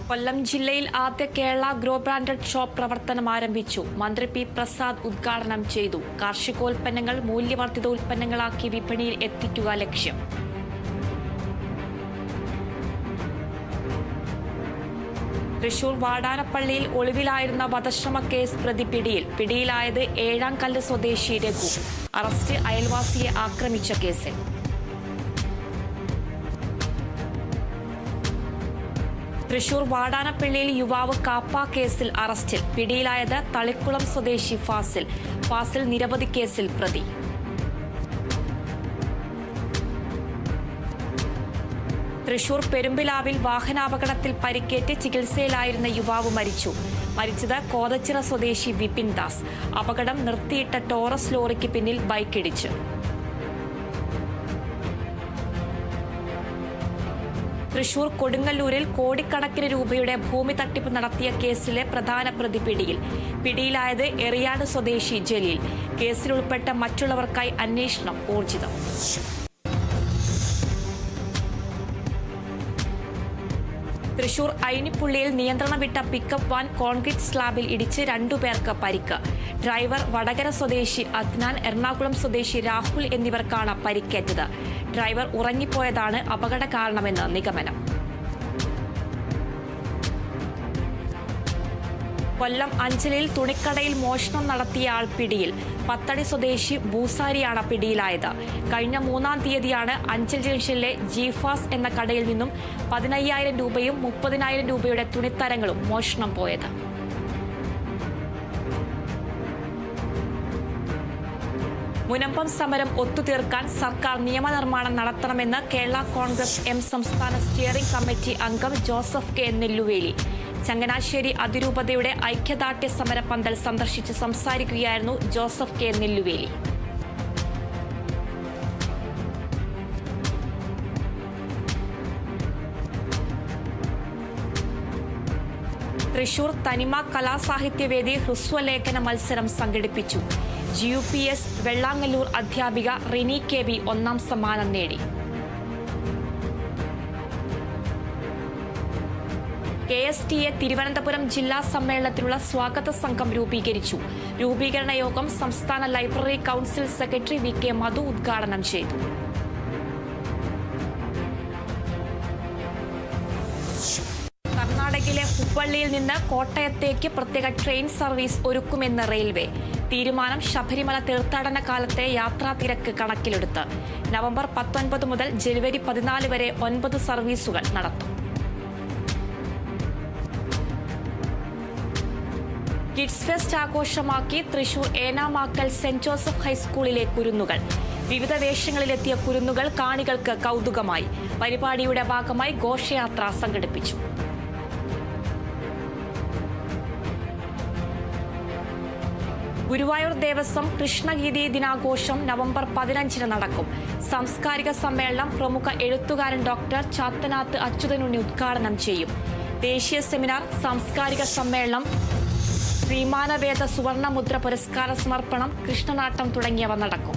കൊല്ലം ജില്ലയിൽ ആദ്യ Kerala grow branded shop പ്രവർത്തനം ആരംഭിച്ചു. മന്ത്രി പി പ്രസാദ് ഉദ്ഘാടനം ചെയ്തു. കാർഷികോൽപ്പന്നങ്ങൾ മൂല്യവർദ്ധിത ഉൽപ്പന്നങ്ങളാക്കി വിപണിയിൽ എത്തിക്കുക ലക്ഷ്യം. തൃശൂർ വാടാനപ്പള്ളിയിൽ ഒളിവിലായിരുന്ന വധശ്രമ കേസ് പ്രതി പിടിയിൽ. പിടിയിലായത് ഏഴാംകല്ല് സ്വദേശി രഘു. അറസ്റ്റ് അയൽവാസിയെ ആക്രമിച്ച കേസിൽ. തൃശൂർ വാടാനപ്പള്ളിയിൽ യുവാവ് കാപ്പ കേസിൽ അറസ്റ്റിൽ. പിടിയിലായത് തളിക്കുളം സ്വദേശി ഫാസിൽ. ഫാസിൽ നിരവധി കേസിൽ പ്രതി. തൃശൂർ പെരുമ്പിലാവിൽ വാഹനാപകടത്തിൽ പരിക്കേറ്റ് ചികിത്സയിലായിരുന്ന യുവാവ് മരിച്ചു. മരിച്ചത് കോതച്ചിറ സ്വദേശി വിപിൻ ദാസ്. അപകടം നിർത്തിയിട്ട ടോറസ് ലോറിക്ക് പിന്നിൽ ബൈക്കിടിച്ച്. തൃശൂർ കൊടുങ്ങല്ലൂരിൽ കോടിക്കണക്കിന് രൂപയുടെ ഭൂമി തട്ടിപ്പ് നടത്തിയ കേസിലെ പ്രധാന പ്രതി പിടിയിൽ. പിടിയിലായത് എറിയാട് സ്വദേശി ജലീൽ. കേസിലുൾപ്പെട്ട മറ്റുള്ളവർക്കായി അന്വേഷണം ഊർജിതം. തൃശൂർ ഐനിപ്പുള്ളിയിൽ നിയന്ത്രണം വിട്ട പിക്കപ്പ് വാൻ കോൺക്രീറ്റ് സ്ലാബിൽ ഇടിച്ച് 2 പേർക്ക് പരിക്ക്. ഡ്രൈവർ വടകര സ്വദേശി അദ്നാൻ, എറണാകുളം സ്വദേശി രാഹുൽ എന്നിവർക്കാണ് പരിക്കേറ്റത്. ഡ്രൈവർ ഉറങ്ങിപ്പോയതാണ് അപകട കാരണമെന്ന് നിഗമനം. കൊല്ലം അഞ്ചലിൽ തുണിക്കടയിൽ മോഷണം നടത്തിയ ആൾ പിടിയിൽ. പത്തടി സ്വദേശി ഭൂസാരിയാണ് പിടിയിലായത്. കഴിഞ്ഞ 3-ാം തീയതിയാണ് അഞ്ചൽ ജംഗ്ഷനിലെ ജീഫാസ് എന്ന കടയിൽ നിന്നും 15,000 രൂപയും 30,000 രൂപയുടെ തുണിത്തരങ്ങളും മോഷണം പോയത്. മുനമ്പം സമരം ഒത്തുതീർക്കാൻ സർക്കാർ നിയമനിർമ്മാണം നടത്തണമെന്ന് കേരള കോൺഗ്രസ് എം സംസ്ഥാന സ്റ്റിയറിംഗ് കമ്മിറ്റി അംഗം ജോസഫ് കെ നെല്ലുവേലി. ചങ്ങനാശ്ശേരി അതിരൂപതയുടെ ഐക്യദാർഢ്യ സമരപന്തൽ സന്ദർശിച്ച് സംസാരിക്കുകയായിരുന്നു ജോസഫ് കെ നെല്ലുവേലി. തൃശൂർ തനിമ കലാസാഹിത്യവേദി ഹ്രസ്വലേഖന മത്സരം സംഘടിപ്പിച്ചു. GUPS വെള്ളാങ്ങല്ലൂർ അധ്യാപിക റിനി KB 1-ാം സമ്മാനം നേടി. KSTA തിരുവനന്തപുരം ജില്ലാ സമ്മേളനത്തിനുള്ള സ്വാഗത സംഘം രൂപീകരിച്ചു. രൂപീകരണ യോഗം സംസ്ഥാന ലൈബ്രറി കൌൺസിൽ സെക്രട്ടറി VK മധു ഉദ്ഘാടനം ചെയ്തു. കർണാടകയിലെ ഹുബ്ബള്ളിയിൽ നിന്ന് കോട്ടയത്തേക്ക് പ്രത്യേക ട്രെയിൻ സർവീസ് ഒരുക്കുമെന്ന് റെയിൽവേ. തീരുമാനം ശബരിമല തീർത്ഥാടന കാലത്തെ യാത്രാ തിരക്ക് കണക്കിലെടുത്ത്. നവംബർ 19 മുതൽ ജനുവരി 14 വരെ 9 സർവീസുകൾ നടത്തും. കിഡ്സ് ഫെസ്റ്റ് ആഘോഷമാക്കി തൃശൂർ ഏനാമാക്കൽ സെന്റ് ജോസഫ് ഹൈസ്കൂളിലെ കുരുന്നുകൾ. വിവിധ വേഷങ്ങളിലെത്തിയ കുരുന്നുകൾ കാണികൾക്ക് കൗതുകമായി. പരിപാടിയുടെ ഭാഗമായി ഘോഷയാത്ര സംഘടിപ്പിച്ചു. ഗുരുവായൂർ ദേവസ്വം കൃഷ്ണഗീതി ദിനാഘോഷം നവംബർ 15 നടക്കും. സാംസ്കാരിക സമ്മേളനം പ്രമുഖ എഴുത്തുകാരൻ ഡോക്ടർ ചാത്തനാത്ത് അച്യുതനുണ്ണി ഉദ്ഘാടനം ചെയ്യും. ദേശീയ സെമിനാർ, സാംസ്കാരിക സമ്മേളനം, ശ്രീമാനവേദ സുവർണമുദ്ര പുരസ്കാര സമർപ്പണം, കൃഷ്ണനാട്ടം തുടങ്ങിയവ നടക്കും.